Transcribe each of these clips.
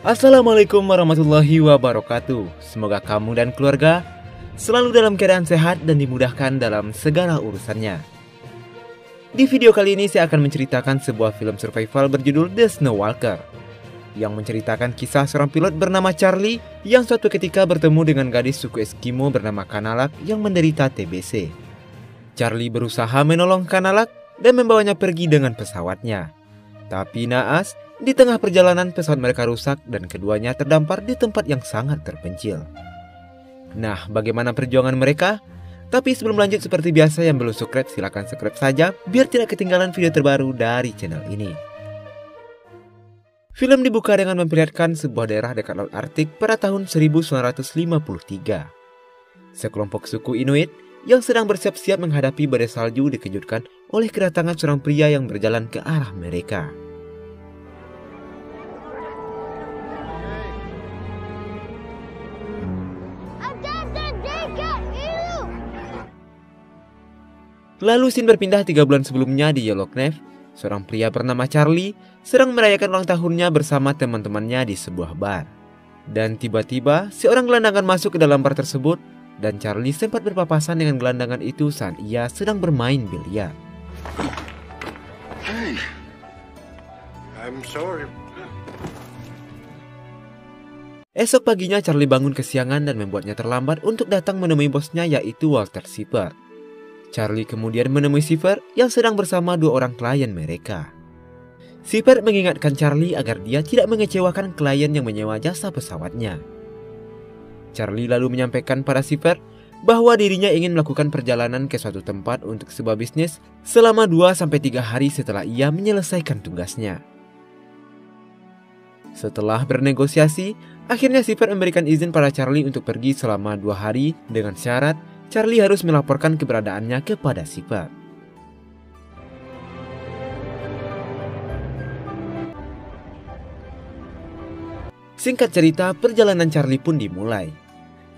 Assalamualaikum warahmatullahi wabarakatuh. Semoga kamu dan keluarga selalu dalam keadaan sehat dan dimudahkan dalam segala urusannya. Di video kali ini saya akan menceritakan sebuah film survival berjudul The Snow Walker, yang menceritakan kisah seorang pilot bernama Charlie yang suatu ketika bertemu dengan gadis suku Eskimo bernama Kanalak yang menderita TBC. Charlie berusaha menolong Kanalak dan membawanya pergi dengan pesawatnya. Tapi naas, di tengah perjalanan pesawat mereka rusak dan keduanya terdampar di tempat yang sangat terpencil. Nah, bagaimana perjuangan mereka? Tapi sebelum lanjut, seperti biasa yang belum subscribe silahkan subscribe saja biar tidak ketinggalan video terbaru dari channel ini. Film dibuka dengan memperlihatkan sebuah daerah dekat Laut Arktik pada tahun 1953. Sekelompok suku Inuit yang sedang bersiap-siap menghadapi badai salju dikejutkan oleh kedatangan seorang pria yang berjalan ke arah mereka. Lalu scene berpindah 3 bulan sebelumnya di Yellowknife. Seorang pria bernama Charlie sedang merayakan ulang tahunnya bersama teman-temannya di sebuah bar. Dan tiba-tiba seorang gelandangan masuk ke dalam bar tersebut dan Charlie sempat berpapasan dengan gelandangan itu saat ia sedang bermain biliar. Hey, I'm sorry. Esok paginya Charlie bangun kesiangan dan membuatnya terlambat untuk datang menemui bosnya yaitu Walter Sievert. Charlie kemudian menemui Sievert yang sedang bersama 2 orang klien mereka. Sievert mengingatkan Charlie agar dia tidak mengecewakan klien yang menyewa jasa pesawatnya. Charlie lalu menyampaikan pada Sievert bahwa dirinya ingin melakukan perjalanan ke suatu tempat untuk sebuah bisnis selama 2-3 hari setelah ia menyelesaikan tugasnya. Setelah bernegosiasi, akhirnya Sievert memberikan izin pada Charlie untuk pergi selama 2 hari dengan syarat Charlie harus melaporkan keberadaannya kepada Sievert. Singkat cerita, perjalanan Charlie pun dimulai.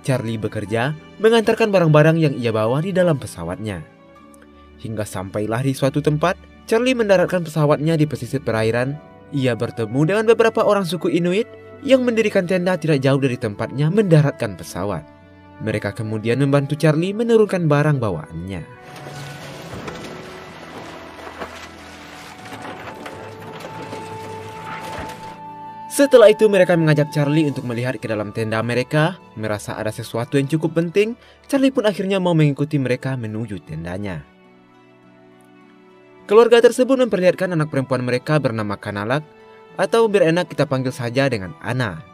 Charlie bekerja mengantarkan barang-barang yang ia bawa di dalam pesawatnya. Hingga sampailah di suatu tempat, Charlie mendaratkan pesawatnya di pesisir perairan. Ia bertemu dengan beberapa orang suku Inuit yang mendirikan tenda tidak jauh dari tempatnya mendaratkan pesawat. Mereka kemudian membantu Charlie menurunkan barang bawaannya. Setelah itu mereka mengajak Charlie untuk melihat ke dalam tenda mereka. Merasa ada sesuatu yang cukup penting, Charlie pun akhirnya mau mengikuti mereka menuju tendanya. Keluarga tersebut memperlihatkan anak perempuan mereka bernama Kanalak, atau biar enak kita panggil saja dengan Anna,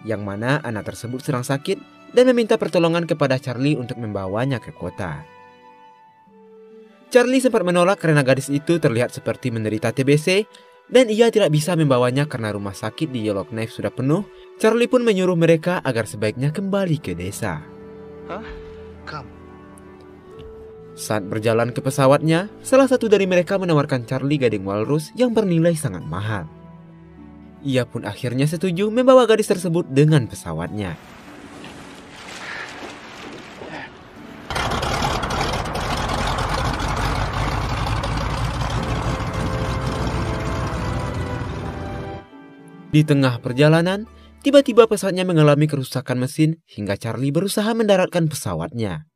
yang mana anak tersebut sedang sakit dan meminta pertolongan kepada Charlie untuk membawanya ke kota. Charlie sempat menolak karena gadis itu terlihat seperti menderita TBC dan ia tidak bisa membawanya karena rumah sakit di Yellowknife sudah penuh. Charlie pun menyuruh mereka agar sebaiknya kembali ke desa. Saat berjalan ke pesawatnya, salah satu dari mereka menawarkan Charlie gading walrus yang bernilai sangat mahal. Ia pun akhirnya setuju membawa gadis tersebut dengan pesawatnya. Di tengah perjalanan, tiba-tiba pesawatnya mengalami kerusakan mesin hingga Charlie berusaha mendaratkan pesawatnya.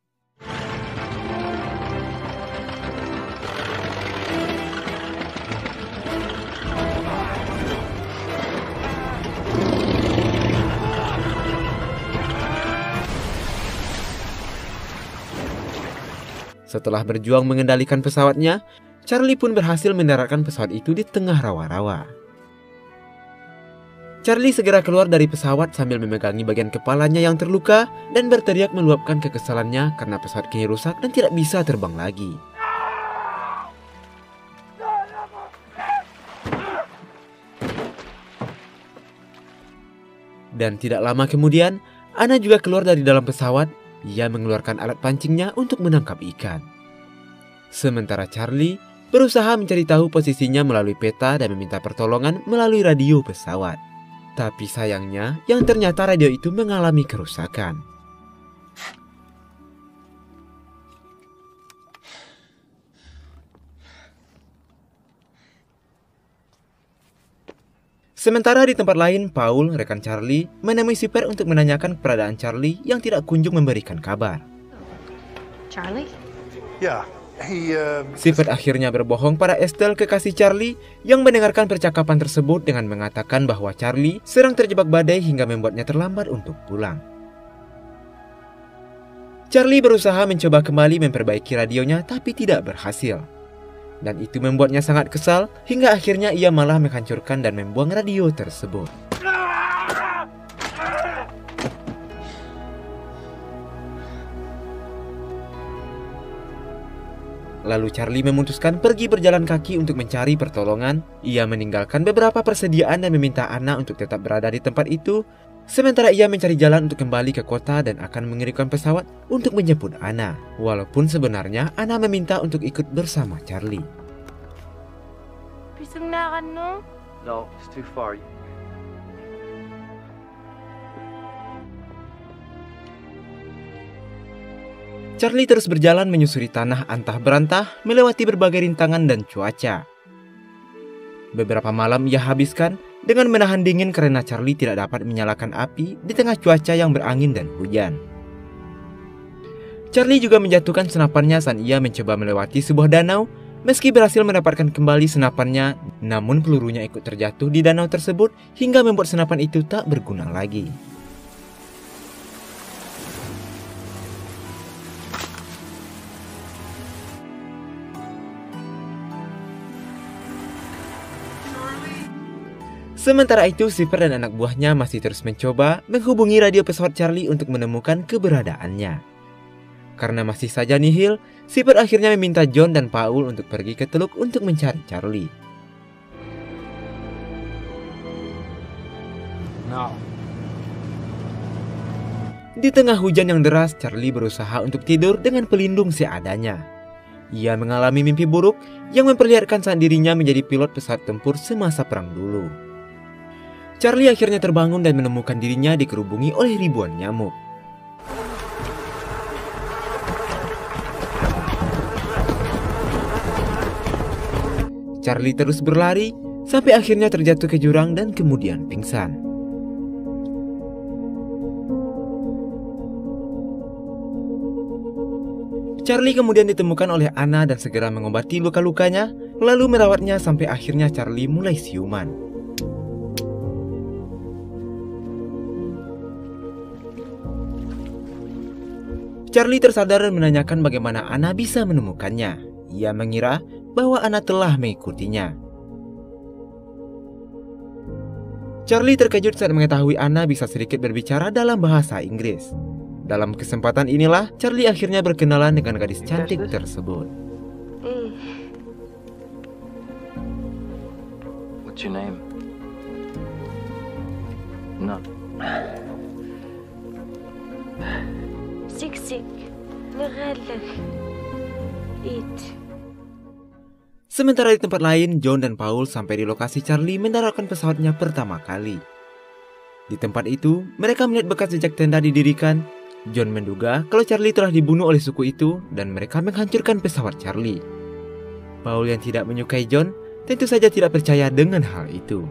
Setelah berjuang mengendalikan pesawatnya, Charlie pun berhasil mendaratkan pesawat itu di tengah rawa-rawa. Charlie segera keluar dari pesawat sambil memegangi bagian kepalanya yang terluka dan berteriak meluapkan kekesalannya karena pesawat kini rusak dan tidak bisa terbang lagi. Dan tidak lama kemudian, Anna juga keluar dari dalam pesawat. Ia mengeluarkan alat pancingnya untuk menangkap ikan. Sementara Charlie berusaha mencari tahu posisinya melalui peta dan meminta pertolongan melalui radio pesawat. Tapi sayangnya, yang ternyata radio itu mengalami kerusakan. Sementara di tempat lain, Paul, rekan Charlie, menemui Sipper untuk menanyakan keberadaan Charlie yang tidak kunjung memberikan kabar. Charlie? Yeah, he, Sipper akhirnya berbohong pada Estelle, kekasih Charlie, yang mendengarkan percakapan tersebut dengan mengatakan bahwa Charlie sedang terjebak badai hingga membuatnya terlambat untuk pulang. Charlie berusaha mencoba kembali memperbaiki radionya tapi tidak berhasil. Dan itu membuatnya sangat kesal hingga akhirnya ia malah menghancurkan dan membuang radio tersebut. Lalu Charlie memutuskan pergi berjalan kaki untuk mencari pertolongan. Ia meninggalkan beberapa persediaan dan meminta Anna untuk tetap berada di tempat itu. Sementara ia mencari jalan untuk kembali ke kota dan akan mengirimkan pesawat untuk menjemput Anna. Walaupun sebenarnya Anna meminta untuk ikut bersama Charlie. Bisa na no? No, it's too far. Charlie terus berjalan menyusuri tanah antah berantah, melewati berbagai rintangan dan cuaca. Beberapa malam ia habiskan dengan menahan dingin karena Charlie tidak dapat menyalakan api di tengah cuaca yang berangin dan hujan. Charlie juga menjatuhkan senapannya saat ia mencoba melewati sebuah danau. Meski berhasil mendapatkan kembali senapannya, namun pelurunya ikut terjatuh di danau tersebut hingga membuat senapan itu tak berguna lagi. Sementara itu, Sipper dan anak buahnya masih terus mencoba menghubungi radio pesawat Charlie untuk menemukan keberadaannya. Karena masih saja nihil, Sipper akhirnya meminta John dan Paul untuk pergi ke teluk untuk mencari Charlie. No. Di tengah hujan yang deras, Charlie berusaha untuk tidur dengan pelindung seadanya. Ia mengalami mimpi buruk yang memperlihatkan saat dirinya menjadi pilot pesawat tempur semasa perang dulu. Charlie akhirnya terbangun dan menemukan dirinya dikerubungi oleh ribuan nyamuk. Charlie terus berlari sampai akhirnya terjatuh ke jurang dan kemudian pingsan. Charlie kemudian ditemukan oleh Anna dan segera mengobati luka-lukanya, lalu merawatnya sampai akhirnya Charlie mulai siuman. Charlie tersadar dan menanyakan bagaimana Anna bisa menemukannya. Ia mengira bahwa Anna telah mengikutinya. Charlie terkejut saat mengetahui Anna bisa sedikit berbicara dalam bahasa Inggris. Dalam kesempatan inilah Charlie akhirnya berkenalan dengan gadis cantik tersebut. What's your name? No. Siksik. Ngerelek. Eat. Sementara di tempat lain, John dan Paul sampai di lokasi Charlie mendaratkan pesawatnya pertama kali. Di tempat itu, mereka melihat bekas jejak tenda didirikan. John menduga kalau Charlie telah dibunuh oleh suku itu dan mereka menghancurkan pesawat Charlie. Paul yang tidak menyukai John tentu saja tidak percaya dengan hal itu.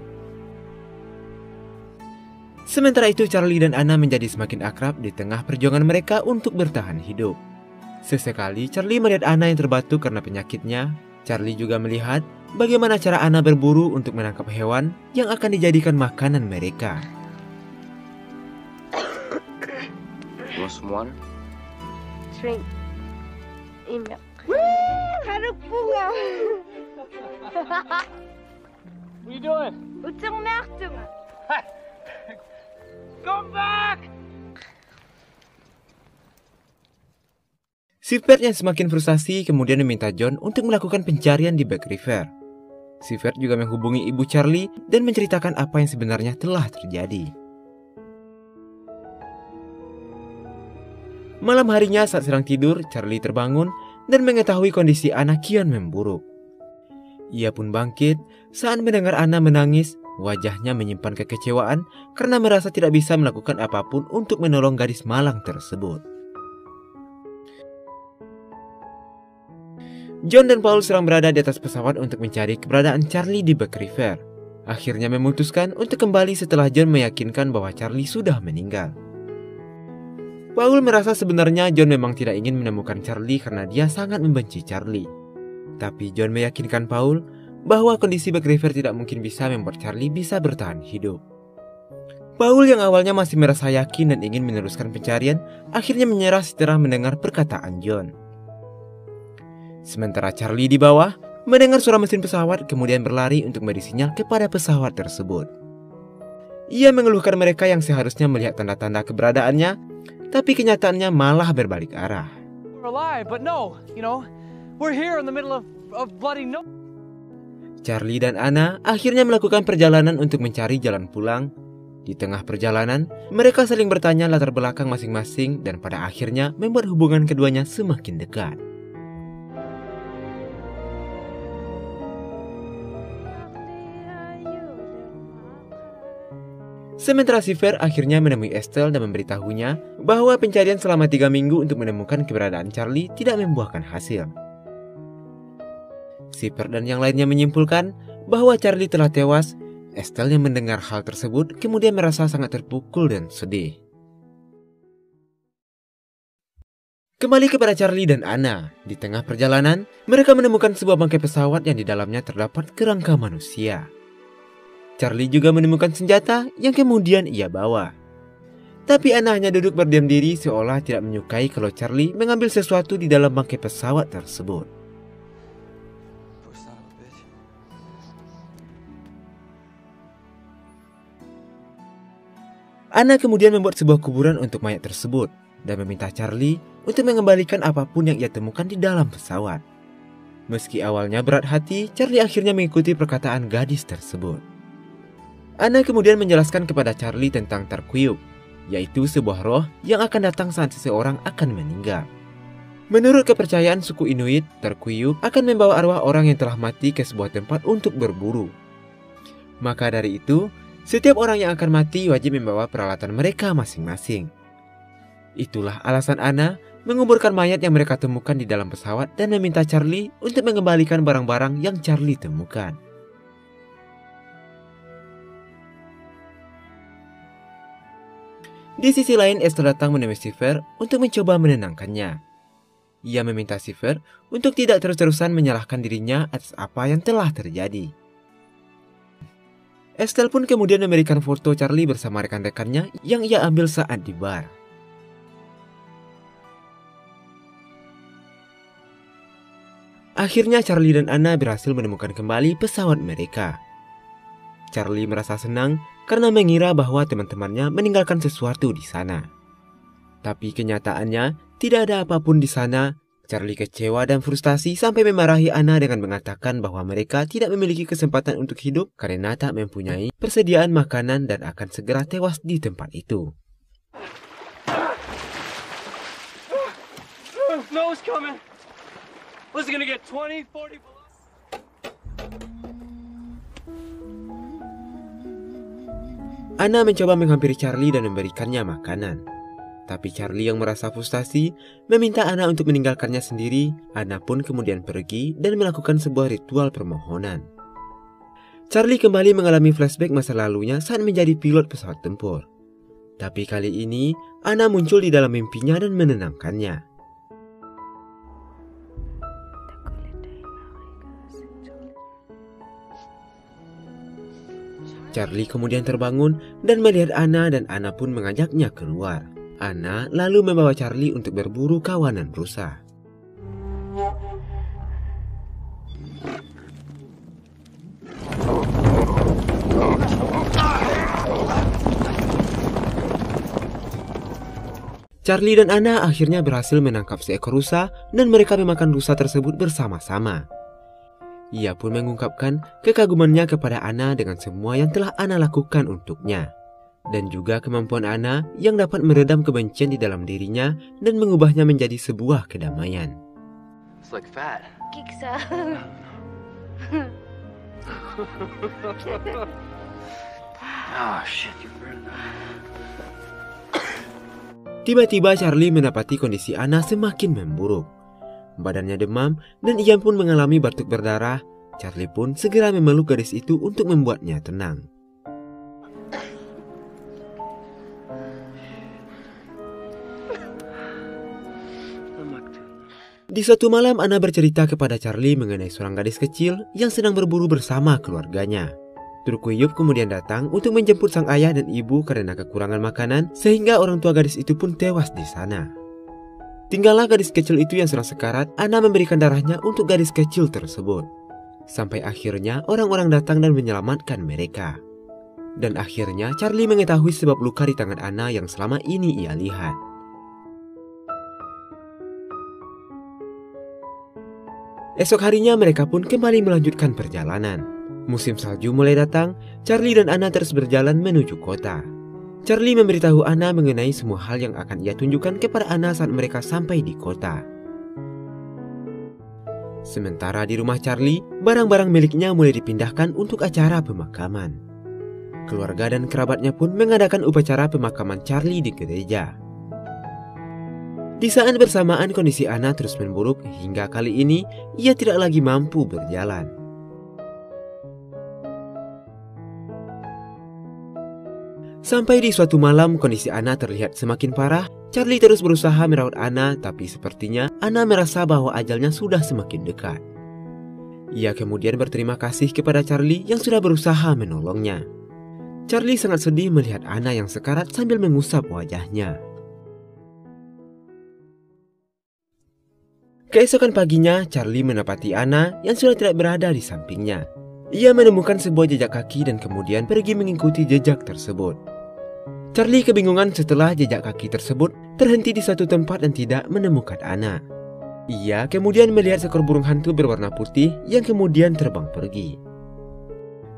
Sementara itu, Charlie dan Anna menjadi semakin akrab di tengah perjuangan mereka untuk bertahan hidup. Sesekali Charlie melihat Anna yang terbatuk karena penyakitnya. Charlie juga melihat bagaimana cara Anna berburu untuk menangkap hewan yang akan dijadikan makanan mereka. Want some water? Drink. Imek. Harap bunga. What are you doing? Utang mertum. Come back! Sipper yang semakin frustasi kemudian meminta John untuk melakukan pencarian di Back River. Sipper juga menghubungi ibu Charlie dan menceritakan apa yang sebenarnya telah terjadi. Malam harinya saat sedang tidur, Charlie terbangun dan mengetahui kondisi Anna kian memburuk. Ia pun bangkit saat mendengar Anna menangis. Wajahnya menyimpan kekecewaan karena merasa tidak bisa melakukan apapun untuk menolong gadis malang tersebut. John dan Paul sedang berada di atas pesawat untuk mencari keberadaan Charlie di Back River. akhirnya memutuskan untuk kembali setelah John meyakinkan bahwa Charlie sudah meninggal. Paul merasa sebenarnya John memang tidak ingin menemukan Charlie karena dia sangat membenci Charlie. Tapi John meyakinkan Paul bahwa kondisi MacGyver tidak mungkin bisa membuat Charlie bisa bertahan hidup. Paul yang awalnya masih merasa yakin dan ingin meneruskan pencarian, akhirnya menyerah setelah mendengar perkataan John. Sementara Charlie di bawah mendengar suara mesin pesawat kemudian berlari untuk memberi sinyal kepada pesawat tersebut. Ia mengeluhkan mereka yang seharusnya melihat tanda-tanda keberadaannya, tapi kenyataannya malah berbalik arah. We're alive, but no, we're here in the middle of bloody no. Charlie dan Anna akhirnya melakukan perjalanan untuk mencari jalan pulang. Di tengah perjalanan, mereka saling bertanya latar belakang masing-masing dan pada akhirnya membuat hubungan keduanya semakin dekat. Sementara Seifer akhirnya menemui Estelle dan memberitahunya bahwa pencarian selama 3 minggu untuk menemukan keberadaan Charlie tidak membuahkan hasil. Seifer dan yang lainnya menyimpulkan bahwa Charlie telah tewas. Estelle yang mendengar hal tersebut kemudian merasa sangat terpukul dan sedih. Kembali kepada Charlie dan Anna, di tengah perjalanan, mereka menemukan sebuah bangkai pesawat yang di dalamnya terdapat kerangka manusia. Charlie juga menemukan senjata yang kemudian ia bawa. Tapi Anna hanya duduk berdiam diri seolah tidak menyukai kalau Charlie mengambil sesuatu di dalam bangkai pesawat tersebut. Anna kemudian membuat sebuah kuburan untuk mayat tersebut dan meminta Charlie untuk mengembalikan apapun yang ia temukan di dalam pesawat. Meski awalnya berat hati, Charlie akhirnya mengikuti perkataan gadis tersebut. Anna kemudian menjelaskan kepada Charlie tentang Tarkuyuk, yaitu sebuah roh yang akan datang saat seseorang akan meninggal. Menurut kepercayaan suku Inuit, Tarkuyuk akan membawa arwah orang yang telah mati ke sebuah tempat untuk berburu. Maka dari itu, setiap orang yang akan mati wajib membawa peralatan mereka masing-masing. Itulah alasan Anna menguburkan mayat yang mereka temukan di dalam pesawat dan meminta Charlie untuk mengembalikan barang-barang yang Charlie temukan. Di sisi lain, Estelle datang menemui Seifer untuk mencoba menenangkannya. Ia meminta Seifer untuk tidak terus-terusan menyalahkan dirinya atas apa yang telah terjadi. Estelle pun kemudian memberikan foto Charlie bersama rekan-rekannya yang ia ambil saat di bar. Akhirnya Charlie dan Anna berhasil menemukan kembali pesawat mereka. Charlie merasa senang karena mengira bahwa teman-temannya meninggalkan sesuatu di sana. Tapi kenyataannya tidak ada apapun di sana. Charlie kecewa dan frustasi sampai memarahi Anna dengan mengatakan bahwa mereka tidak memiliki kesempatan untuk hidup karena tak mempunyai persediaan makanan dan akan segera tewas di tempat itu. Snow's coming. What's it gonna get 20, 40 below? Anna mencoba menghampiri Charlie dan memberikannya makanan. Tapi Charlie yang merasa frustasi meminta Anna untuk meninggalkannya sendiri. Anna pun kemudian pergi dan melakukan sebuah ritual permohonan. Charlie kembali mengalami flashback masa lalunya saat menjadi pilot pesawat tempur. Tapi kali ini Anna muncul di dalam mimpinya dan menenangkannya. Charlie kemudian terbangun dan melihat Anna dan Anna pun mengajaknya keluar. Anna lalu membawa Charlie untuk berburu kawanan rusa. Charlie dan Anna akhirnya berhasil menangkap seekor rusa dan mereka memakan rusa tersebut bersama-sama. Ia pun mengungkapkan kekagumannya kepada Anna dengan semua yang telah Anna lakukan untuknya. Dan juga kemampuan Anna yang dapat meredam kebencian di dalam dirinya dan mengubahnya menjadi sebuah kedamaian. It's like fat. Kiksa. Oh shit, you burned. Tiba-tiba Charlie mendapati kondisi Anna semakin memburuk. Badannya demam dan ia pun mengalami batuk berdarah. Charlie pun segera memeluk gadis itu untuk membuatnya tenang. Di suatu malam, Anna bercerita kepada Charlie mengenai seorang gadis kecil yang sedang berburu bersama keluarganya. Turkuyub kemudian datang untuk menjemput sang ayah dan ibu karena kekurangan makanan, sehingga orang tua gadis itu pun tewas di sana. Tinggallah gadis kecil itu yang sedang sekarat. Anna memberikan darahnya untuk gadis kecil tersebut. Sampai akhirnya orang-orang datang dan menyelamatkan mereka. Dan akhirnya Charlie mengetahui sebab luka di tangan Anna yang selama ini ia lihat. Esok harinya mereka pun kembali melanjutkan perjalanan. Musim salju mulai datang. Charlie dan Anna terus berjalan menuju kota. Charlie memberitahu Anna mengenai semua hal yang akan ia tunjukkan kepada Anna saat mereka sampai di kota. Sementara di rumah Charlie, barang-barang miliknya mulai dipindahkan untuk acara pemakaman. Keluarga dan kerabatnya pun mengadakan upacara pemakaman Charlie di gereja. Di saat bersamaan kondisi Anna terus memburuk hingga kali ini ia tidak lagi mampu berjalan. Sampai di suatu malam kondisi Anna terlihat semakin parah. Charlie terus berusaha merawat Anna, tapi sepertinya Anna merasa bahwa ajalnya sudah semakin dekat. Ia kemudian berterima kasih kepada Charlie yang sudah berusaha menolongnya. Charlie sangat sedih melihat Anna yang sekarat sambil mengusap wajahnya. Keesokan paginya, Charlie mendapati Anna yang sudah tidak berada di sampingnya. Ia menemukan sebuah jejak kaki dan kemudian pergi mengikuti jejak tersebut. Charlie kebingungan setelah jejak kaki tersebut terhenti di satu tempat dan tidak menemukan Anna. Ia kemudian melihat seekor burung hantu berwarna putih yang kemudian terbang pergi.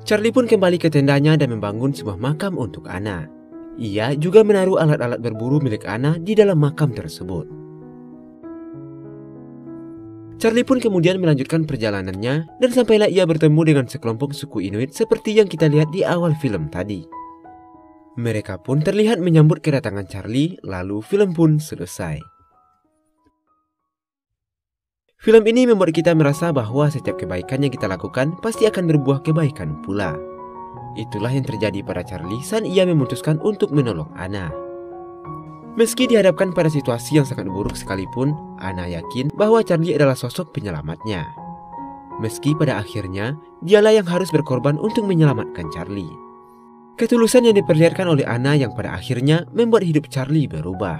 Charlie pun kembali ke tendanya dan membangun sebuah makam untuk Anna. Ia juga menaruh alat-alat berburu milik Anna di dalam makam tersebut. Charlie pun kemudian melanjutkan perjalanannya dan sampailah ia bertemu dengan sekelompok suku Inuit seperti yang kita lihat di awal film tadi. Mereka pun terlihat menyambut kedatangan Charlie, lalu film pun selesai. Film ini membuat kita merasa bahwa setiap kebaikan yang kita lakukan pasti akan berbuah kebaikan pula. Itulah yang terjadi pada Charlie saat ia memutuskan untuk menolong Anna. Meski dihadapkan pada situasi yang sangat buruk sekalipun, Anna yakin bahwa Charlie adalah sosok penyelamatnya. Meski pada akhirnya, dialah yang harus berkorban untuk menyelamatkan Charlie. Ketulusan yang diperlihatkan oleh Anna yang pada akhirnya membuat hidup Charlie berubah.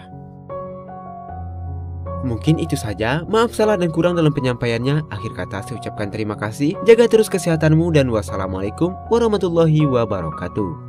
Mungkin itu saja, maaf salah dan kurang dalam penyampaiannya. Akhir kata saya ucapkan terima kasih, jaga terus kesehatanmu dan wassalamualaikum warahmatullahi wabarakatuh.